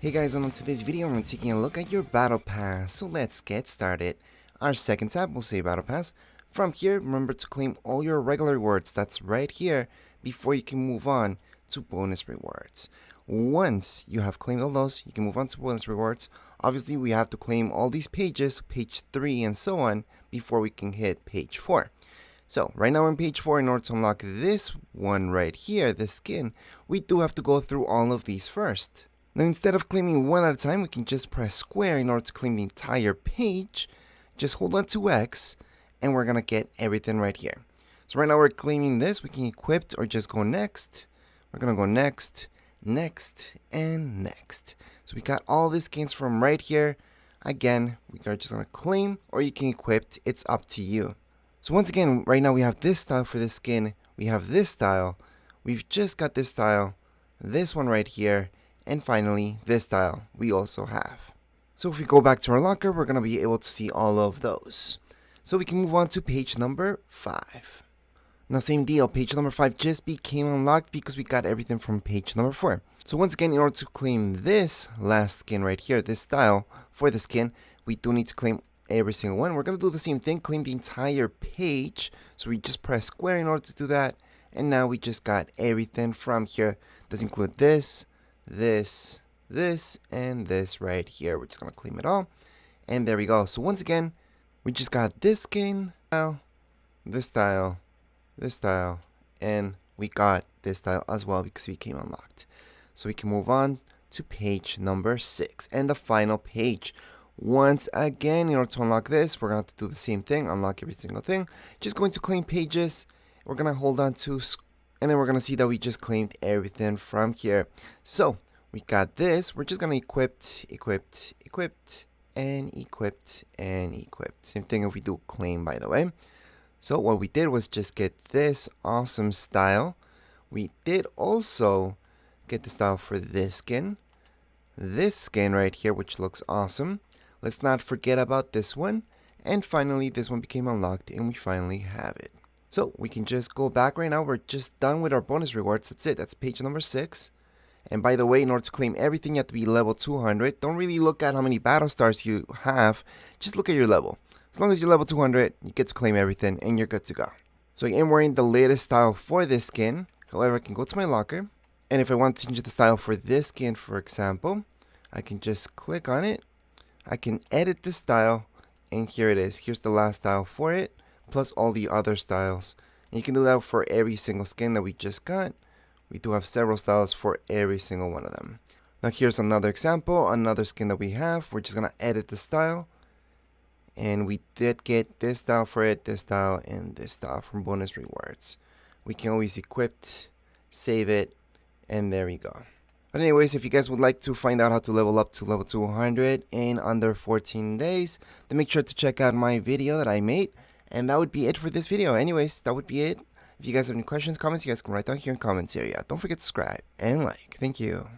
Hey guys, and on today's video I'm taking a look at your battle pass, so let's get started. Our second tab will say battle pass. From here, remember to claim all your regular rewards, that's right here, before you can move on to bonus rewards. Once you have claimed all those, you can move on to bonus rewards. Obviously we have to claim all these pages, page 3 and so on, before we can hit page 4. So right now we're on page 4. In order to unlock this one right here, this skin, we do have to go through all of these first. Now instead of claiming one at a time, we can just press square in order to claim the entire page. Just hold on to X and we're gonna get everything right here. So right now we're claiming this. We can equip or just go next. We're gonna go next, next, and next. So we got all these skins from right here. Again, we are just gonna claim or you can equip. It's up to you. So once again, right now we have this style for this skin. We have this style. We've just got this style. This one right here. And finally, this style we also have. So if we go back to our locker, we're going to be able to see all of those. So we can move on to page number 5. Now same deal, page number 5 just became unlocked because we got everything from page number 4. So once again, in order to claim this last skin right here, this style for the skin, we do need to claim every single one. We're going to do the same thing, claim the entire page. So we just press square in order to do that. And now we just got everything from here. This includes this, and this right here. We're just gonna claim it all, and there we go. So once again, we just got this skin style, this style, this style, and we got this style as well because we came unlocked. So we can move on to page number 6 and the final page. Once again, in order to unlock this, we're gonna have to do the same thing, unlock every single thing. Just going to claim pages. We're gonna hold on to, and then we're gonna see that we just claimed everything from here. So we got this. We're just gonna equip, and equip. Same thing if we do claim, by the way. So what we did was just get this awesome style. We did also get the style for this skin right here, which looks awesome. Let's not forget about this one. And finally, this one became unlocked, and we finally have it. So we can just go back right now. We're just done with our bonus rewards. That's it. That's page number 6. And by the way, in order to claim everything, you have to be level 200. Don't really look at how many battle stars you have. Just look at your level. As long as you're level 200, you get to claim everything and you're good to go. So I am wearing the latest style for this skin. However, I can go to my locker. And if I want to change the style for this skin, for example, I can just click on it. I can edit the style. And here it is. Here's the last style for it, plus all the other styles. And you can do that for every single skin that we just got. We do have several styles for every single one of them. Now here's another example, another skin that we have. We're just going to edit the style. And we did get this style for it, this style, and this style from bonus rewards. We can always equip, save it, and there we go. But anyways, if you guys would like to find out how to level up to level 200 in under 14 days, then make sure to check out my video that I made. And that would be it for this video. Anyways, that would be it. If you guys have any questions, comments, you guys can write down here in the comments area. Don't forget to subscribe and like. Thank you.